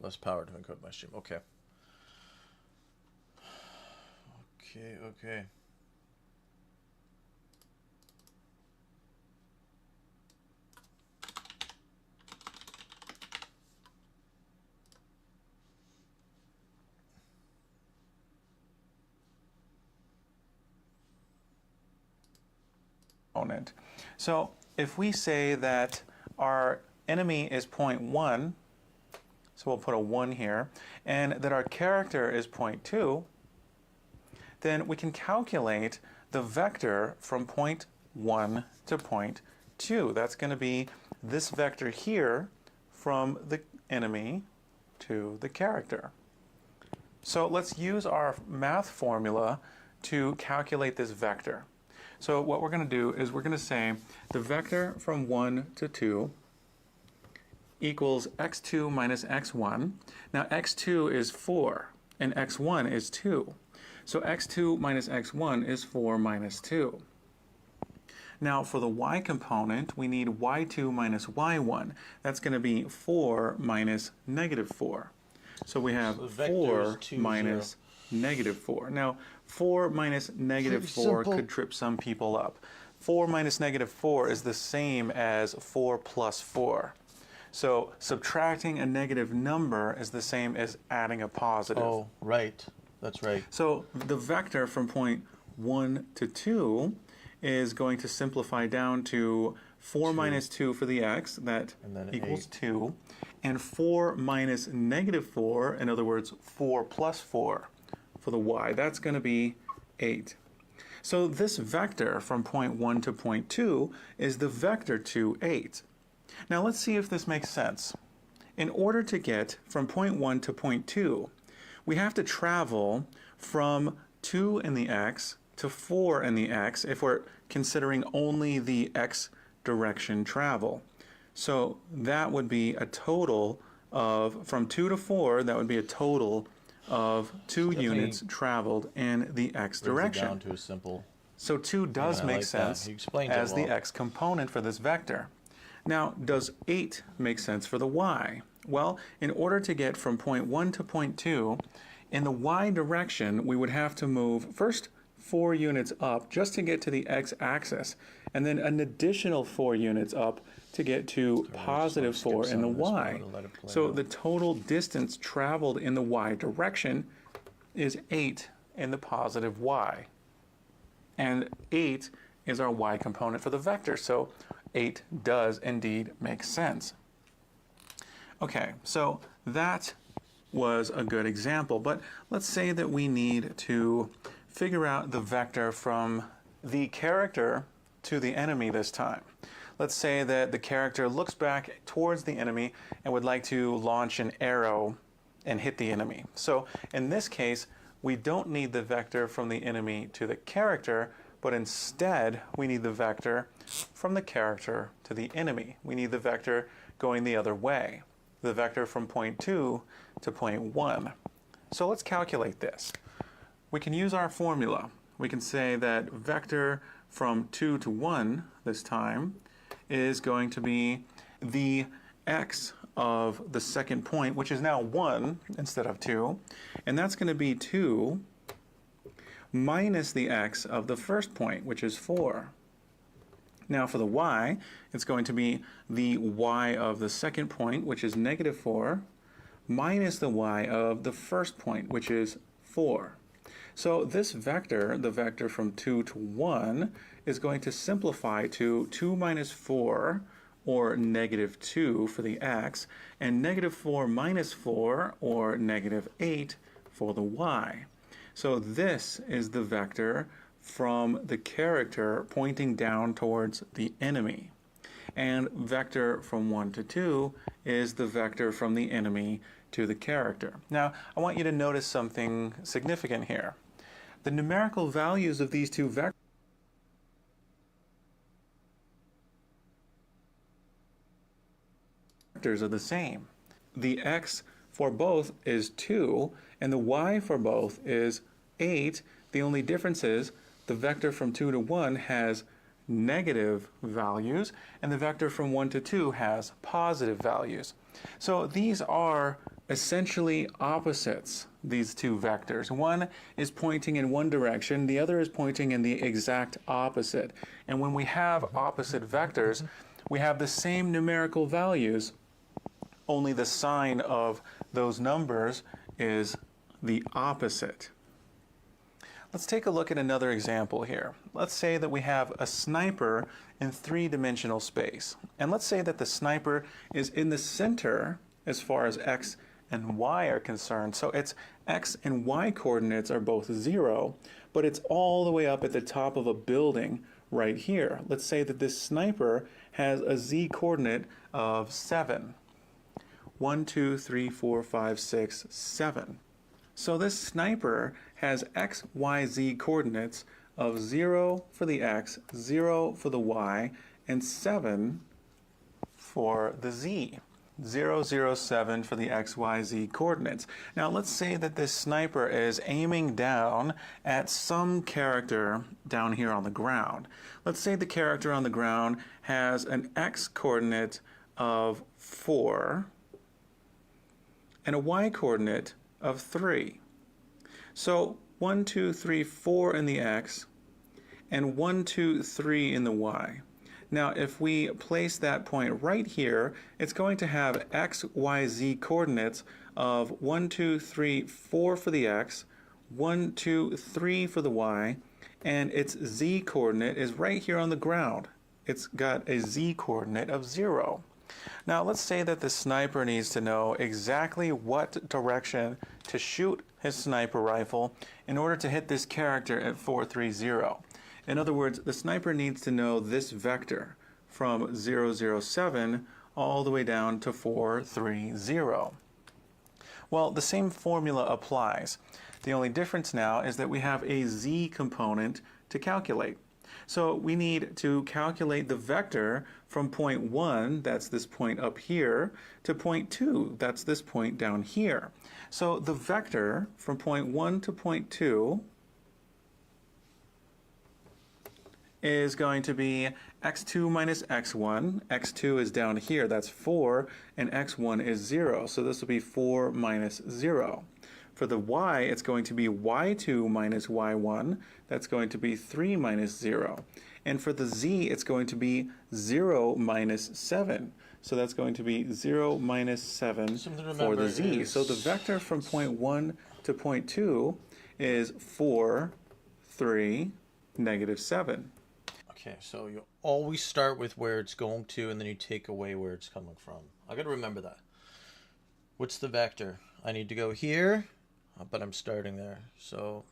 less power to encode my stream. Okay. Okay. So if we say that our enemy is 0.1, so we'll put a 1 here, and that our character is 0.2, then we can calculate the vector from point 1 to point 2. That's going to be this vector here from the enemy to the character. So let's use our math formula to calculate this vector. So what we're going to do is we're going to say the vector from 1 to 2 equals x2 minus x1. Now x2 is 4 and x1 is 2. So x2 minus x1 is 4 minus 2. Now for the y component, we need y2 minus y1. That's going to be 4 minus negative 4. So we have 4 minus negative 4. Now 4 minus negative 4 could trip some people up. 4 minus negative 4 is the same as 4 plus 4. So subtracting a negative number is the same as adding a positive. Oh, right. That's right. So the vector from point 1 to 2 is going to simplify down to 4 minus 2 for the x, that equals 8. 2, and 4 minus negative 4, in other words, 4 plus 4 for the y. That's going to be 8. So this vector from point 1 to point 2 is the vector to 8. Now let's see if this makes sense. In order to get from point 1 to point 2, we have to travel from 2 in the x to 4 in the x if we're considering only the x direction travel. So that would be a total of, from 2 to 4, that would be a total of 2 units traveled in the x direction. Down to a simple. So 2 does make sense as the x component for this vector. Now, does 8 make sense for the y? Well, in order to get from point 1 to point 2, in the y direction, we would have to move first 4 units up just to get to the x-axis, and then an additional 4 units up to get to positive 4 in the y. So the total distance traveled in the y direction is 8 in the positive y. And 8 is our y component for the vector, so 8 does indeed make sense. Okay, so that was a good example, but let's say that we need to figure out the vector from the character to the enemy this time. Let's say that the character looks back towards the enemy and would like to launch an arrow and hit the enemy. So in this case, we don't need the vector from the enemy to the character, but instead we need the vector from the character to the enemy. We need the vector going the other way, the vector from point 2 to point 1. So let's calculate this. We can use our formula. We can say that vector from 2 to 1 this time is going to be the x of the second point, which is now 1 instead of 2, and that's going to be 2 minus the x of the first point, which is 4. Now for the y, it's going to be the y of the second point, which is negative 4, minus the y of the first point, which is 4. So this vector, the vector from 2 to 1, is going to simplify to 2 minus 4, or negative 2 for the x, and negative 4 minus 4, or negative 8 for the y. So this is the vector from the character pointing down towards the enemy. And vector from 1 to 2 is the vector from the enemy to the character. Now, I want you to notice something significant here. The numerical values of these two vectors are the same. The x for both is 2, and the y for both is 8. The only difference is the vector from 2 to 1 has negative values, and the vector from 1 to 2 has positive values. So these are essentially opposites, these two vectors. One is pointing in one direction, the other is pointing in the exact opposite. And when we have opposite vectors, we have the same numerical values, only the sign of those numbers is the opposite. Let's take a look at another example here. Let's say that we have a sniper in three-dimensional space. And let's say that the sniper is in the center as far as x and y are concerned. So its x and y coordinates are both 0, but it's all the way up at the top of a building right here. Let's say that this sniper has a z coordinate of 7. 1, 2, 3, 4, 5, 6, 7. So this sniper has x, y, z coordinates of 0 for the x, 0 for the y, and 7 for the z. 0, 0, 7 for the x, y, z coordinates. Now let's say that this sniper is aiming down at some character down here on the ground. Let's say the character on the ground has an x coordinate of 4 and a y coordinate of 3. So 1, 2, 3, 4 in the x and 1, 2, 3 in the y. Now if we place that point right here, it's going to have x, y, z coordinates of 1, 2, 3, 4 for the x, 1, 2, 3 for the y, and its z coordinate is right here on the ground. It's got a z coordinate of 0. Now let's say that the sniper needs to know exactly what direction to shoot his sniper rifle in order to hit this character at 430. In other words, the sniper needs to know this vector from 007 all the way down to 430. Well, the same formula applies. The only difference now is that we have a z component to calculate. So we need to calculate the vector from point 1, that's this point up here, to point 2, that's this point down here. So the vector from point 1 to point 2 is going to be x2 minus x1. x2 is down here, that's 4, and x1 is 0. So this will be 4 minus 0. For the y, it's going to be y2 minus y1. That's going to be 3 minus 0. And for the z, it's going to be 0 minus 7. So that's going to be 0 minus 7 for the z. So the vector from point 1 to point 2 is 4, 3, negative 7. Okay, so you always start with where it's going to, and then you take away where it's coming from. I got to remember that. What's the vector? I need to go here, but I'm starting there. So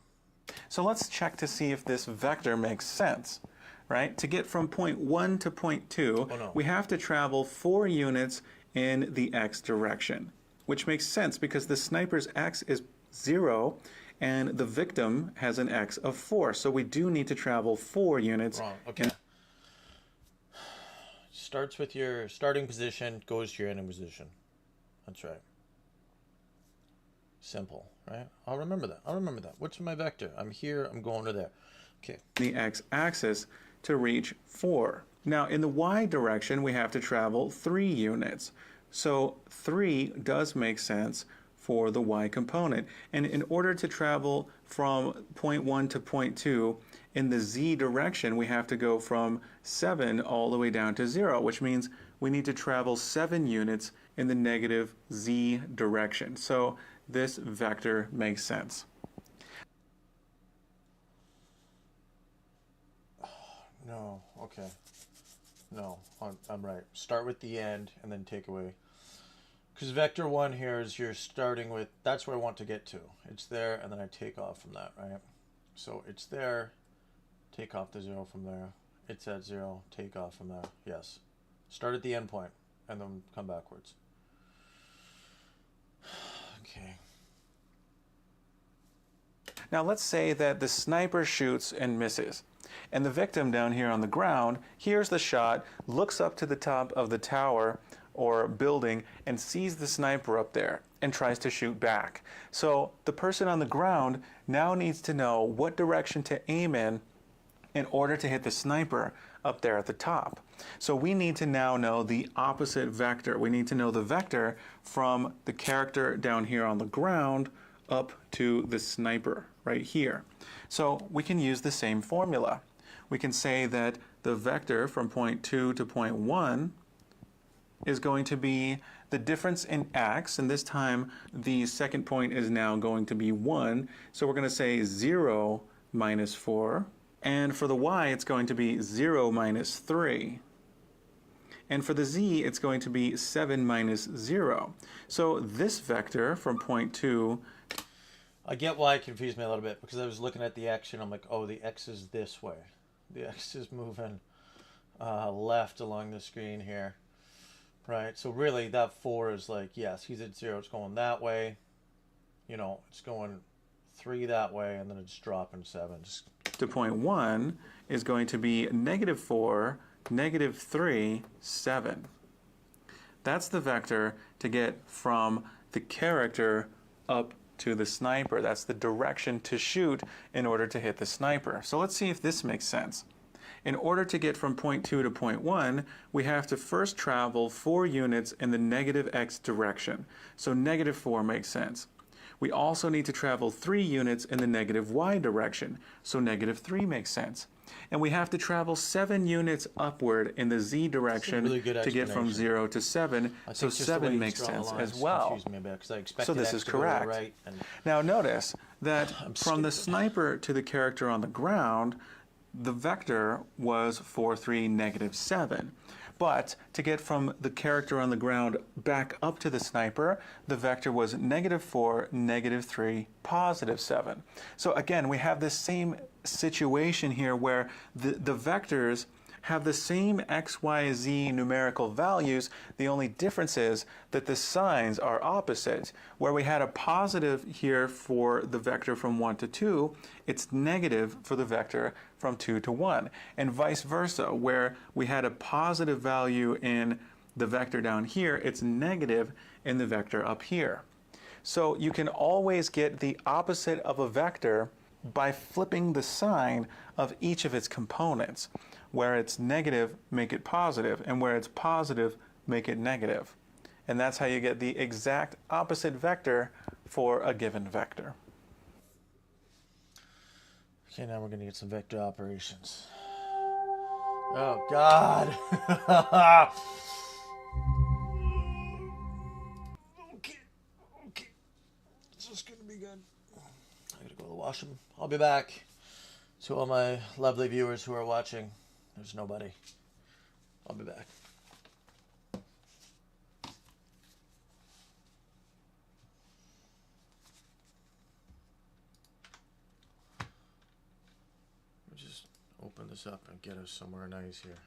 let's check to see if this vector makes sense, right? To get from point 1 to point 2, we have to travel 4 units in the x direction, which makes sense because the sniper's x is 0, and the victim has an x of 4. So we do need to travel 4 units. Wrong. Okay. Starts with your starting position, goes to your ending position. That's right. Simple, right? I'll remember that. I'll remember that. What's my vector? I'm here, I'm going to there. Okay. The x-axis to reach 4. Now in the y direction, we have to travel 3 units. So 3 does make sense for the y component. And in order to travel from point 1 to point 2 in the z direction, we have to go from 7 all the way down to 0, which means we need to travel 7 units in the negative z direction. So this vector makes sense. No, okay. No, I'm right. Start with the end and then take away. Because vector 1 here is you're starting with, that's where I want to get to. It's there, and then I take off from that, right? So it's there, take off the 0 from there. It's at 0, take off from there. Yes. Start at the end point, and then come backwards. Okay. Now let's say that the sniper shoots and misses. And the victim down here on the ground hears the shot, looks up to the top of the tower or building and sees the sniper up there and tries to shoot back. So the person on the ground now needs to know what direction to aim in order to hit the sniper up there at the top. So we need to now know the opposite vector. We need to know the vector from the character down here on the ground up to the sniper right here. So we can use the same formula. We can say that the vector from point 2 to point 1 is going to be the difference in x, and this time the second point is now going to be 1. So we're going to say 0 minus 4. And for the y, it's going to be 0 minus 3. And for the z, it's going to be 7 minus 0. So this vector from point 2... I get why it confused me a little bit, because I was looking at the x and I'm like, oh, the x is this way. The x is moving left along the screen here. Right, so really that 4 is like, yes, he's at 0, it's going that way. You know, it's going 3 that way, and then it's dropping 7. To point 1 is going to be negative 4, negative 3, 7. That's the vector to get from the character up to the sniper. That's the direction to shoot in order to hit the sniper. So let's see if this makes sense. In order to get from point 2 to point 1, we have to first travel 4 units in the negative x direction. So negative 4 makes sense. We also need to travel 3 units in the negative y direction. So negative 3 makes sense. And we have to travel 7 units upward in the z direction really to get from 0 to 7. So 7 makes sense as well. So this is correct. Right now notice that from the sniper to the character on the ground, the vector was 4, 3, negative 7. But to get from the character on the ground back up to the sniper, the vector was negative 4, negative 3, positive 7. So again, we have this same situation here where the vectors have the same x, y, z numerical values. The only difference is that the signs are opposite. Where we had a positive here for the vector from 1 to 2, it's negative for the vector from 2 to 1. And vice versa, where we had a positive value in the vector down here, it's negative in the vector up here. So you can always get the opposite of a vector by flipping the sign of each of its components. Where it's negative, make it positive, and where it's positive, make it negative. And that's how you get the exact opposite vector for a given vector. Okay, now we're going to get some vector operations. Oh, God. Okay. This is going to be good. I got to go to the washroom. I'll be back. To all my lovely viewers who are watching. There's nobody. I'll be back. We'll just open this up and get us somewhere nice here.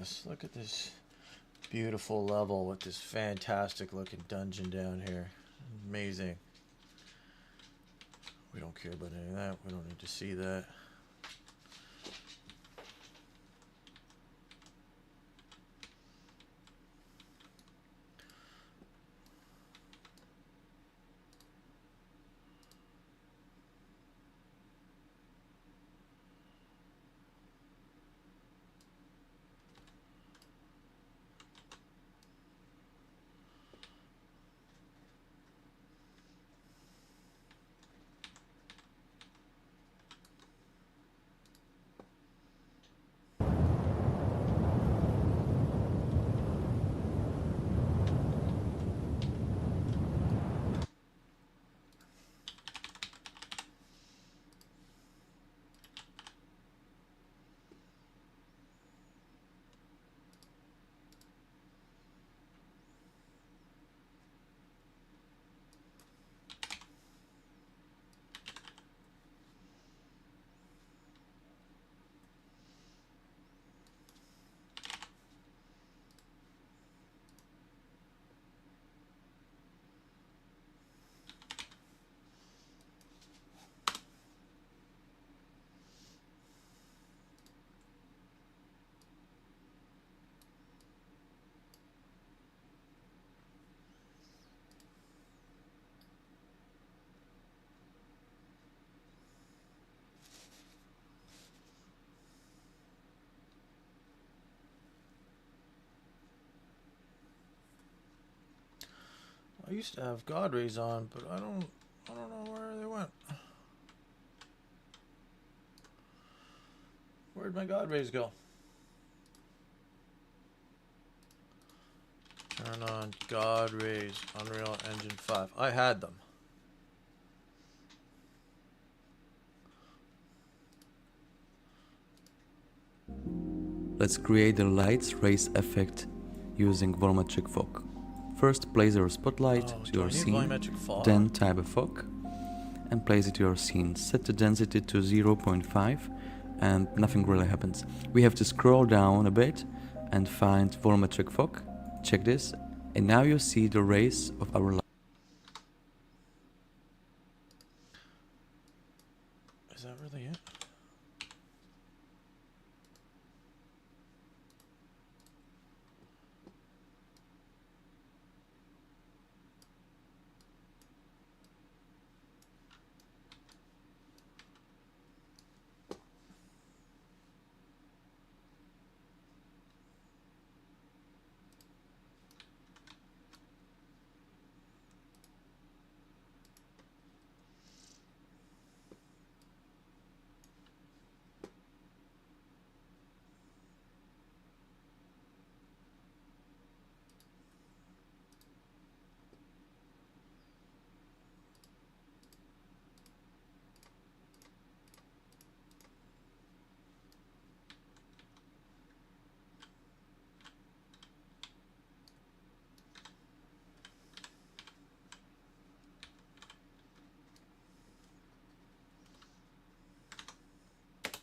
this. Look at this beautiful level with this fantastic looking dungeon down here. Amazing. We don't care about any of that. We don't need to see that. I used to have God rays on, but I don't know where they went. Where'd my God rays go? Turn on God rays, Unreal Engine 5. I had them. Let's create the lights rays effect using volumetric fog. First, place your spotlight to your scene, then type a fog and place it to your scene. Set the density to 0.5 and nothing really happens. We have to scroll down a bit and find volumetric fog. Check this, and now you see the rays of our light. Is that really it?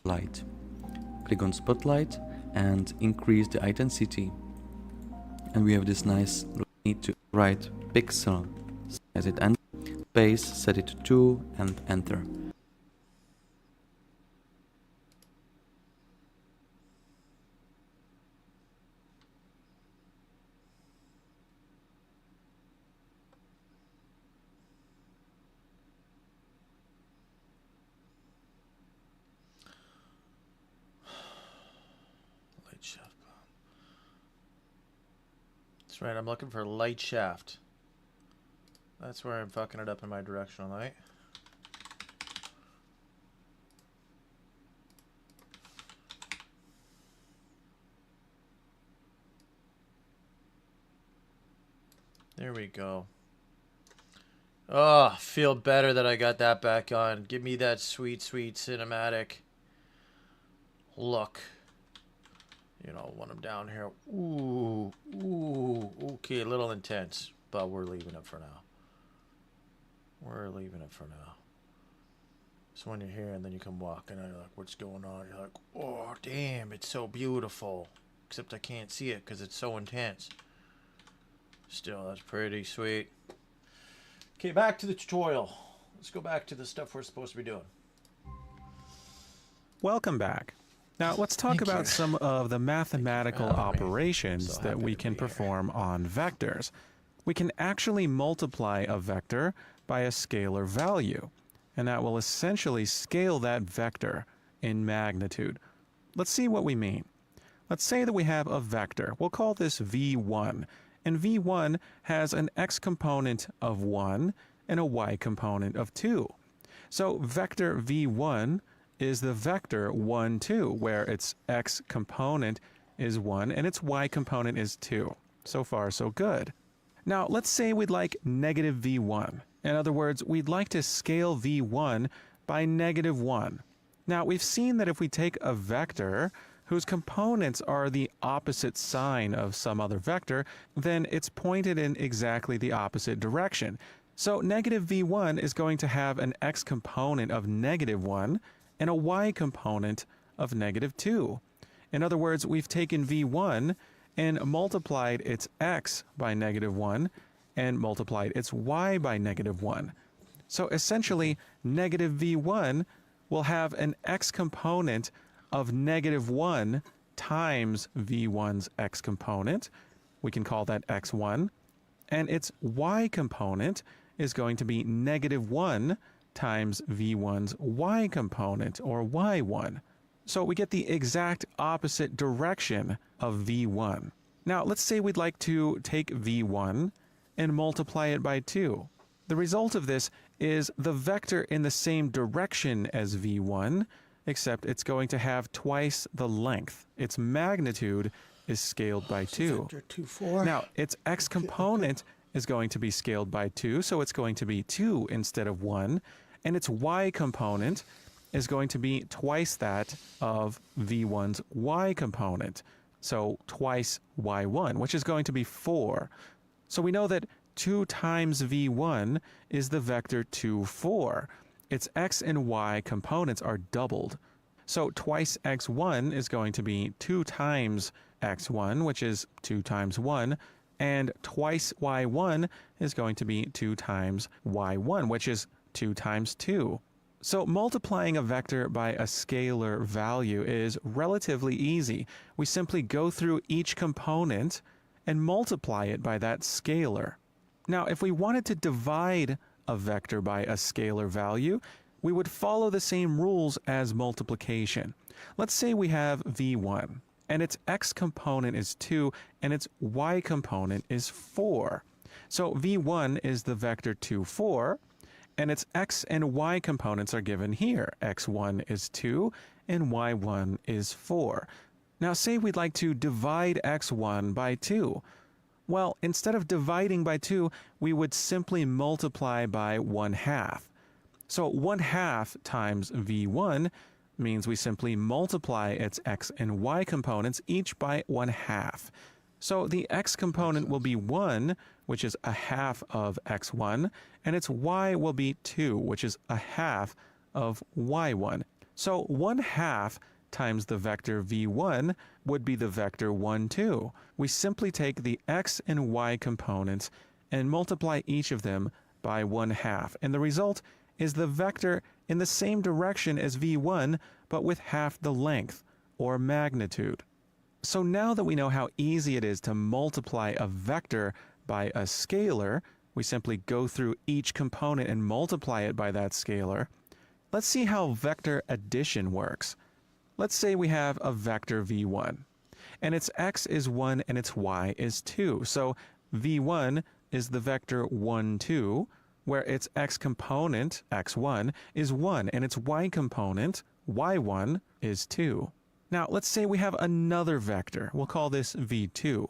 Light. Click on spotlight and increase the intensity, and we have this nice need to write pixel as it enter, space, set it to 2 and enter. That's right, I'm looking for light shaft. That's where I'm fucking it up in my directional light. There we go. Oh, feel better that I got that back on. Give me that sweet, sweet cinematic look. You know, when I'm down here. Ooh, ooh, okay, a little intense, but we're leaving it for now. We're leaving it for now. So when you're here and then you come walking and you're like, what's going on? You're like, oh, damn, it's so beautiful. except I can't see it because it's so intense. Still, that's pretty sweet. Okay, back to the tutorial. Let's go back to the stuff we're supposed to be doing. Welcome back. Now let's talk about some of the mathematical operations that we can perform on vectors. We can actually multiply a vector by a scalar value, and that will essentially scale that vector in magnitude. Let's see what we mean. Let's say that we have a vector. We'll call this v1, and v1 has an x component of 1 and a y component of 2. So vector v1 is the vector 1, 2, where its x component is 1 and its y component is 2. So far, so good. Now, let's say we'd like negative v1. In other words, we'd like to scale v1 by negative 1. Now, we've seen that if we take a vector whose components are the opposite sign of some other vector, then it's pointed in exactly the opposite direction. So negative v1 is going to have an x component of negative 1 and a y component of negative 2. In other words, we've taken v1 and multiplied its x by negative 1 and multiplied its y by negative 1. So essentially, negative v1 will have an x component of negative 1 times v1's x component. We can call that x1. And its y component is going to be negative 1 times v1's y component, or y1. So we get the exact opposite direction of v1. Now let's say we'd like to take v1 and multiply it by 2. The result of this is the vector in the same direction as v1, except it's going to have twice the length. Its magnitude is scaled by 2. Now, its x component is going to be scaled by 2, so it's going to be 2 instead of 1, and its y component is going to be twice that of v1's y component, so twice y1, which is going to be 4. So we know that 2 times v1 is the vector 2, 4. Its x and y components are doubled. So twice x1 is going to be 2 times x1, which is 2 times 1, and twice y1 is going to be 2 times y1, which is 2 times 2. So multiplying a vector by a scalar value is relatively easy. We simply go through each component and multiply it by that scalar. Now, if we wanted to divide a vector by a scalar value, we would follow the same rules as multiplication. Let's say we have v1, and its x component is 2, and its y component is 4. So v1 is the vector 2, 4, and its x and y components are given here. x1 is 2, and y1 is 4. Now say we'd like to divide x1 by 2. Well, instead of dividing by 2, we would simply multiply by 1/2. So 1/2 times v1 means we simply multiply its x and y components each by 1/2. So the x component will be 1, which is 1/2 of x1, and its y will be 2, which is 1/2 of y1. So 1/2 times the vector v1 would be the vector 1, 2. We simply take the x and y components and multiply each of them by 1/2, and the result is the vector in the same direction as v1, but with half the length, or magnitude. So now that we know how easy it is to multiply a vector by a scalar, we simply go through each component and multiply it by that scalar. Let's see how vector addition works. Let's say we have a vector v1, and its x is 1 and its y is 2. So v1 is the vector 1, 2, where its x component, x1, is 1, and its y component, y1, is 2. Now, let's say we have another vector. We'll call this v2.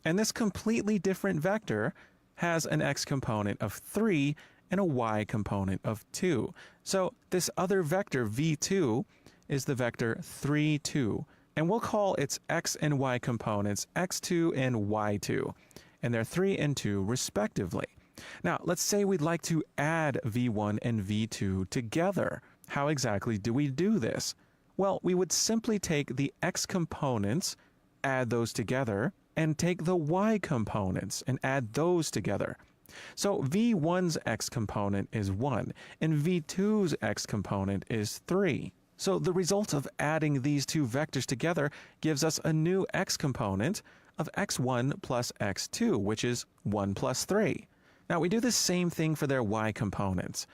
And this completely different vector has an x component of 3 and a y component of 2. So this other vector, v2, is the vector 3, 2. And we'll call its x and y components x2 and y2. And they're 3 and 2 respectively. Now, let's say we'd like to add v1 and v2 together. How exactly do we do this? Well, we would simply take the x components add those together and take the y components and add those together. So v1's x component is 1, and v2's x component is 3. So the result of adding these two vectors together gives us a new x component of x1 plus x2, which is 1 plus 3. Now we do the same thing for their y components.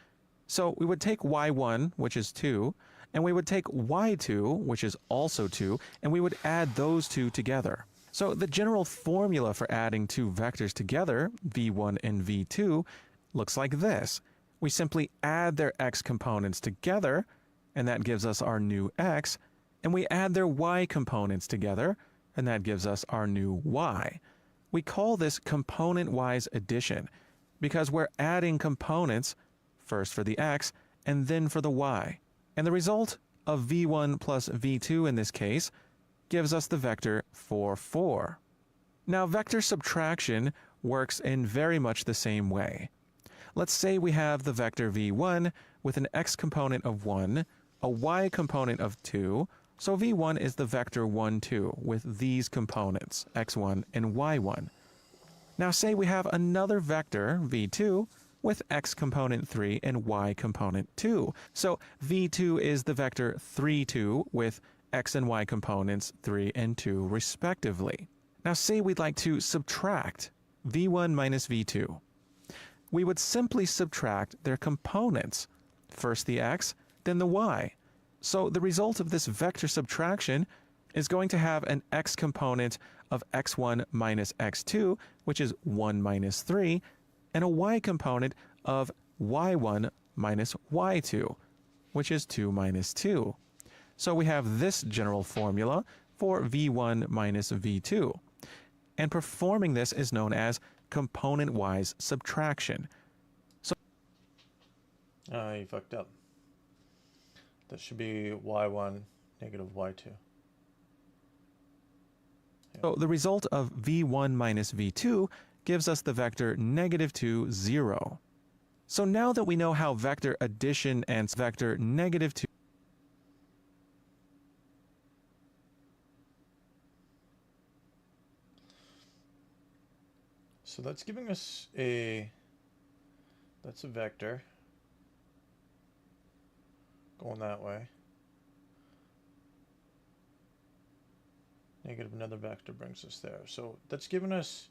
So we would take y1, which is 2, and we would take y2, which is also 2, and we would add those two together. So the general formula for adding two vectors together, v1 and v2, looks like this. We simply add their x components together, and that gives us our new x, and we add their y components together, and that gives us our new y. We call this component-wise addition because we're adding components, first for the x and then for the y. And the result of v1 plus v2 in this case gives us the vector 4, 4. Now, vector subtraction works in very much the same way. Let's say we have the vector v1 with an x component of 1, a y component of 2, so v1 is the vector 1, 2 with these components, x1 and y1. Now say we have another vector, v2, with x component 3 and y component 2. So v2 is the vector 3, 2 with x and y components 3 and 2 respectively. Now say we'd like to subtract v1 minus v2. We would simply subtract their components, first the x, then the y. So the result of this vector subtraction is going to have an x component of x1 minus x2, which is 1 minus 3, and a y component of y1 minus y2, which is 2 minus 2. So we have this general formula for v1 minus v2. And performing this is known as component-wise subtraction. So you fucked up. That should be y1 negative y2. So the result of v1 minus v2 gives us the vector negative 2, 0. So now that we know how vector addition and vector negative 2 So that's giving us that's a vector going that way. Negative another vector brings us there. So that's given us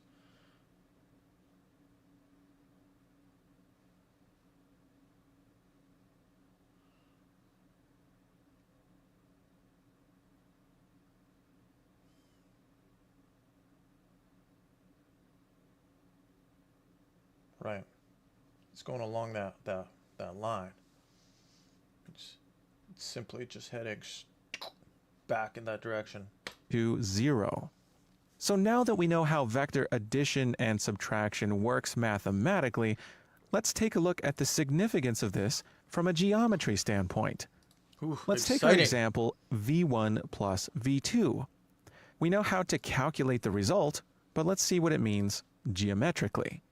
right. It's going along that line. It's simply just heading back in that direction. to 0. So now that we know how vector addition and subtraction works mathematically, let's take a look at the significance of this from a geometry standpoint. Let's take our example v1 plus v2. We know how to calculate the result, but let's see what it means geometrically.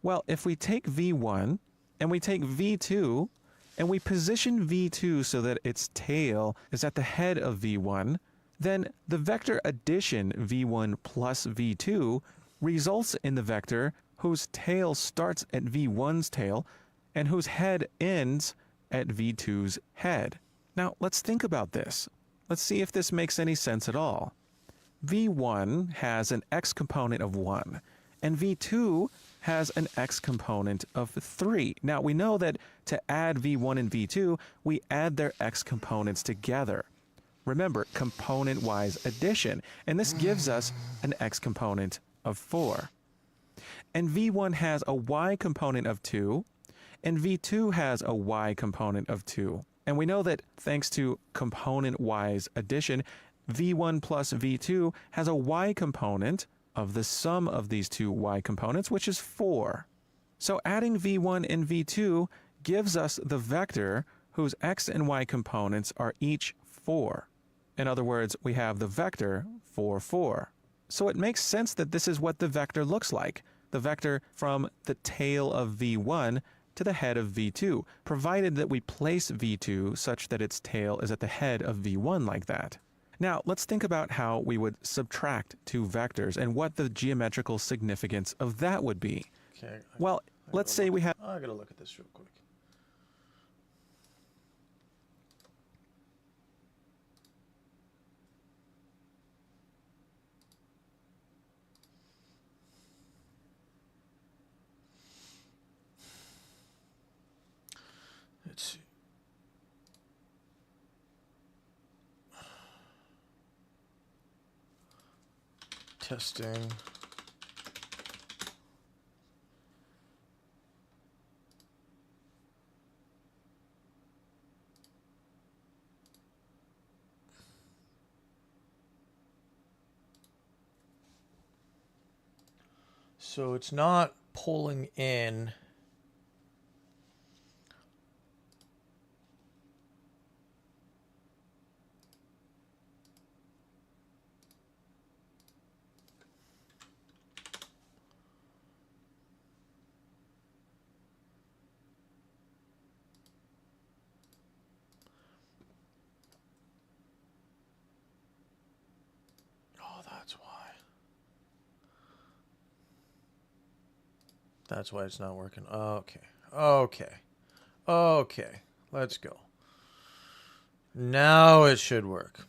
Well, if we take v1 and we take v2 and we position v2 so that its tail is at the head of v1, then the vector addition v1 plus v2 results in the vector whose tail starts at v1's tail and whose head ends at v2's head. Now, let's think about this. Let's see if this makes any sense at all. v1 has an x component of 1, and v2 has an x component of 3. Now, we know that to add v1 and v2, we add their x components together. Remember, component-wise addition, and this gives us an x component of 4. And v1 has a y component of 2, and v2 has a y component of 2. And we know that thanks to component-wise addition, v1 plus v2 has a y component of the sum of these two y components, which is 4. So adding v1 and v2 gives us the vector whose x and y components are each 4. In other words, we have the vector 4, 4. So it makes sense that this is what the vector looks like, the vector from the tail of v1 to the head of v2, provided that we place v2 such that its tail is at the head of v1 like that. Now, let's think about how we would subtract two vectors and what the geometrical significance of that would be. Okay. Well, let's say we have... I gotta look at this real quick. Let's see. Testing. So it's not pulling in That's why it's not working. Okay. Okay. Okay. Let's go. Now it should work.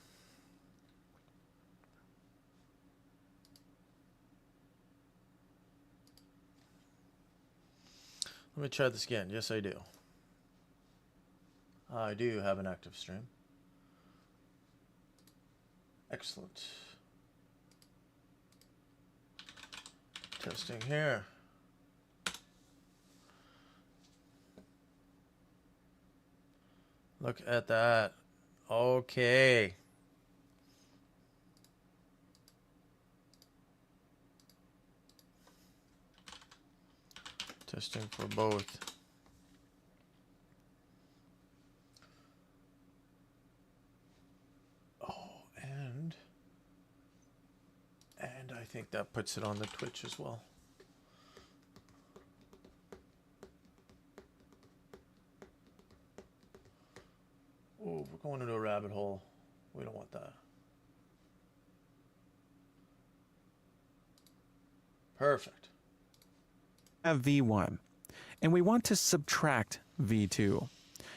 Let me try this again. Yes, I do. I do have an active stream. Excellent. Testing here. Look at that. Okay. Testing for both. Oh, and I think that puts it on the Twitch as well. Oh, we're going into a rabbit hole. We don't want that. Perfect. Have V1, and we want to subtract V2.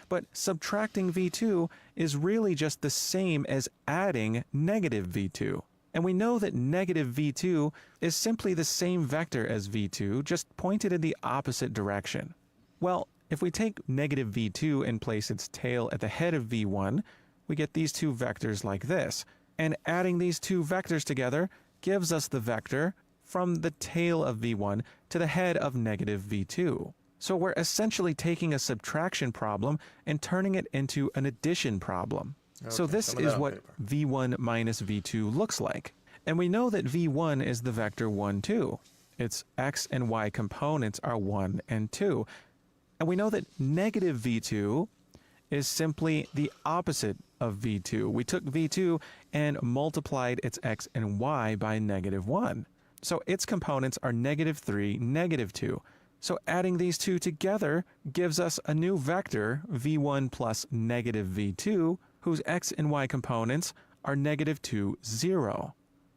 But subtracting V2 is really just the same as adding negative V2. And we know that negative V2 is simply the same vector as V2, just pointed in the opposite direction. Well, if we take negative V2 and place its tail at the head of V1, we get these two vectors like this. And adding these two vectors together gives us the vector from the tail of V1 to the head of negative V2. So we're essentially taking a subtraction problem and turning it into an addition problem. Okay, so this is what V1 minus V2 looks like. And we know that V1 is the vector 1, 2. Its x and y components are 1 and 2. And we know that negative V2 is simply the opposite of V2. We took V2 and multiplied its x and y by negative 1. So its components are negative 3, negative 2. So adding these two together gives us a new vector, V1 plus negative V2, whose x and y components are negative 2, 0.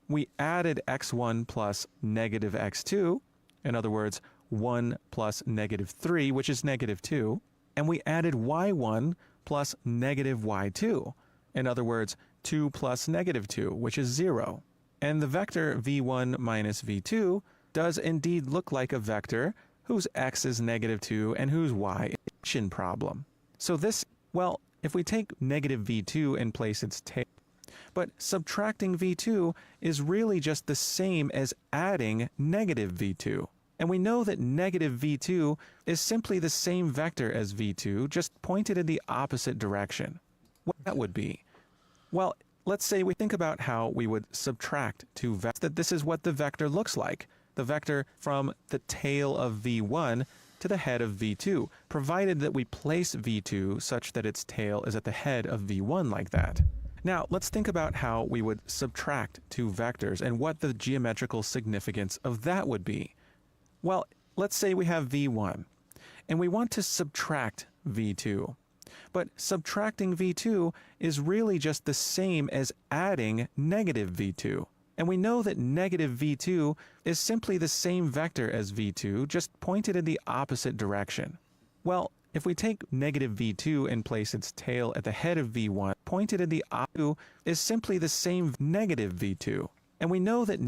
We added x1 plus negative x2, in other words, 1 plus negative 3, which is negative 2, and we added y1 plus negative y2, in other words, 2 plus negative 2, which is 0. And the vector v1 minus v2 does indeed look like a vector whose x is negative 2 and whose y is an addition problem. So this, well, if we take negative v2 and place its tail, but subtracting v2 is really just the same as adding negative v2. And we know that negative v2 is simply the same vector as v2, just pointed in the opposite direction. What that would be? Well, let's say we think about how we would subtract two vectors, that this is what the vector looks like. The vector from the tail of v1 to the head of v2, provided that we place v2 such that its tail is at the head of v1 like that. Now, let's think about how we would subtract two vectors and what the geometrical significance of that would be. Well, let's say we have v1, and we want to subtract v2. But subtracting v2 is really just the same as adding negative v2. And we know that negative v2 is simply the same vector as v2, just pointed in the opposite direction. Well, if we take negative v2 and place its tail at the head of v1, pointed in the opposite is simply the same negative v2. And we know that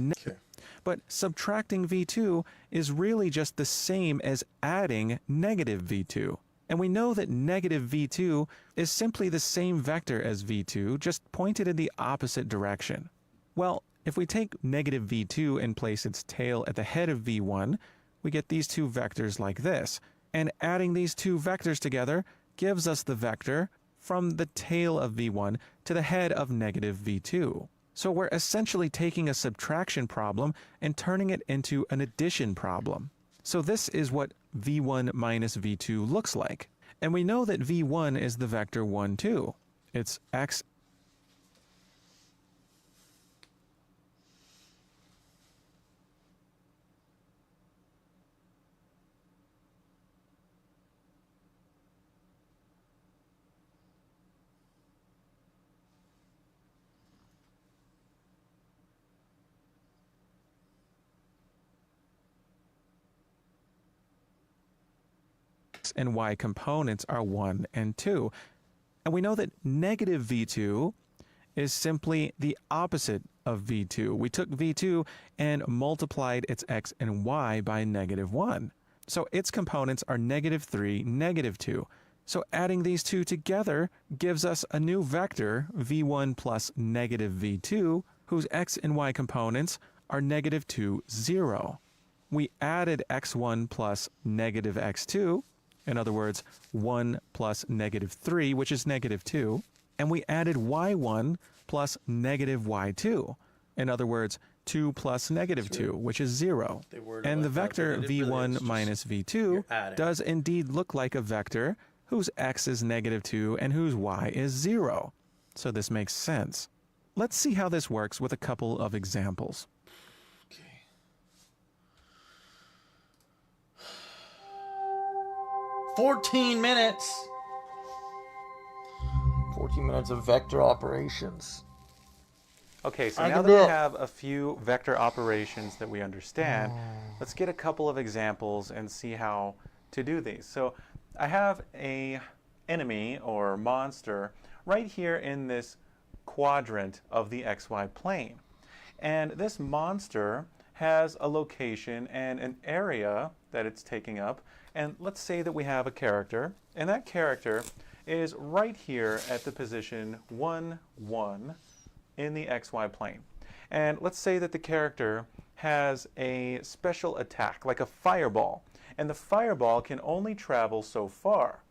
but subtracting v2 is really just the same as adding negative v2. And we know that negative v2 is simply the same vector as v2, just pointed in the opposite direction. Well, if we take negative v2 and place its tail at the head of v1, we get these two vectors like this. And adding these two vectors together gives us the vector from the tail of v1 to the head of negative v2. So we're essentially taking a subtraction problem and turning it into an addition problem. So this is what v1 minus v2 looks like. And we know that v1 is the vector 1, 2. It's x and y components are 1 and 2. And we know that negative v2 is simply the opposite of v2. We took v2 and multiplied its x and y by negative 1. So its components are negative 3, negative 2. So adding these two together gives us a new vector, v1 plus negative v2, whose x and y components are negative 2, 0. We added x1 plus negative x2, in other words, 1 plus negative 3, which is negative 2. And we added y1 plus negative y2. In other words, 2 plus negative 2, which is 0. And the vector v1 minus v2 does indeed look like a vector whose x is negative 2 and whose y is 0. So this makes sense. Let's see how this works with a couple of examples. 14 minutes. 14 minutes of vector operations. Okay, so now that we have a few vector operations that we understand, let's get a couple of examples and see how to do these. So I have an enemy or monster right here in this quadrant of the XY plane. And this monster has a location and an area that it's taking up. And let's say that we have a character, and that character is right here at the position 1, 1 in the XY plane. And let's say that the character has a special attack, like a fireball, and the fireball can only travel so far.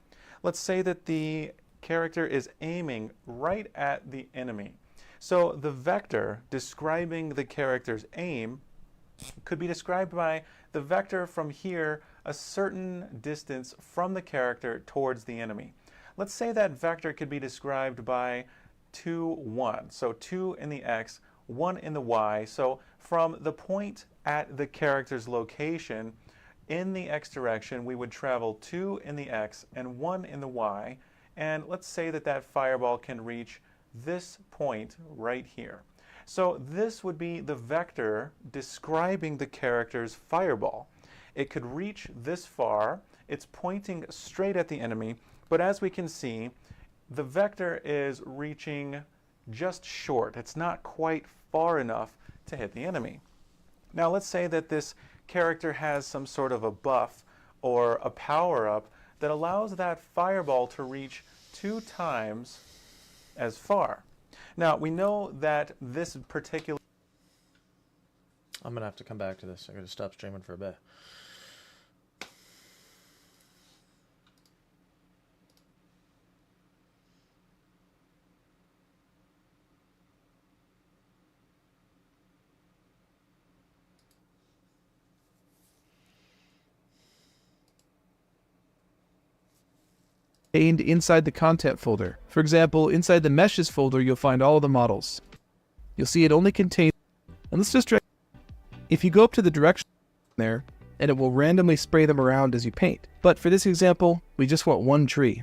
Let's say that the character is aiming right at the enemy. So the vector describing the character's aim could be described by the vector from here a certain distance from the character towards the enemy. Let's say that vector could be described by 2, 1. So 2 in the x, 1 in the y. So from the point at the character's location in the x direction, we would travel 2 in the x and 1 in the y. And let's say that that fireball can reach this point right here. So this would be the vector describing the character's fireball. It could reach this far. It's pointing straight at the enemy, but as we can see, the vector is reaching just short. It's not quite far enough to hit the enemy. Now let's say that this character has some sort of a buff or a power-up that allows that fireball to reach 2 times as far. Now, we know that this particular... I'm going to have to come back to this. I'm going to stop streaming for a bit. Inside the content folder. For example, inside the meshes folder, you'll find all of the models. You'll see it only contains, and let's just drag. If you go up to the direction there, and it will randomly spray them around as you paint. But for this example, we just want one tree.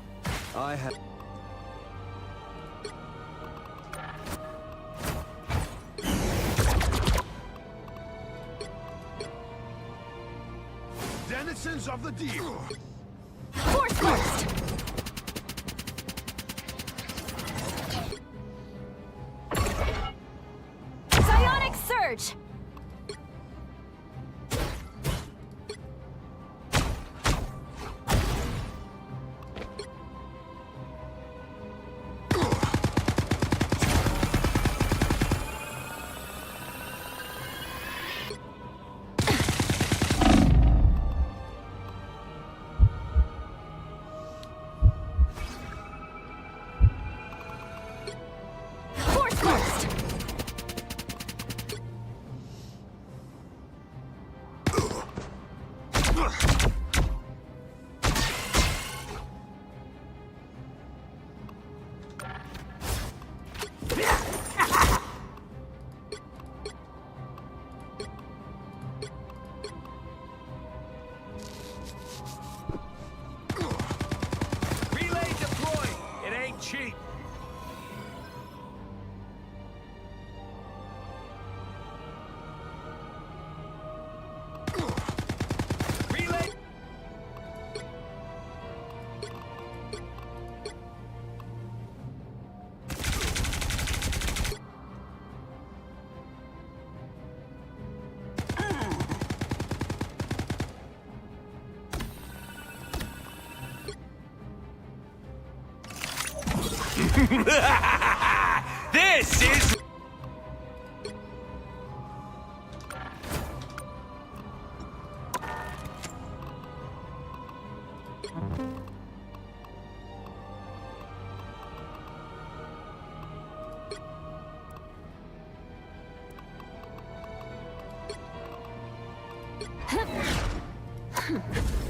I have... Denizens of the deep! Force burst! Psionic surge! Cheap! Relay! This is... Huh.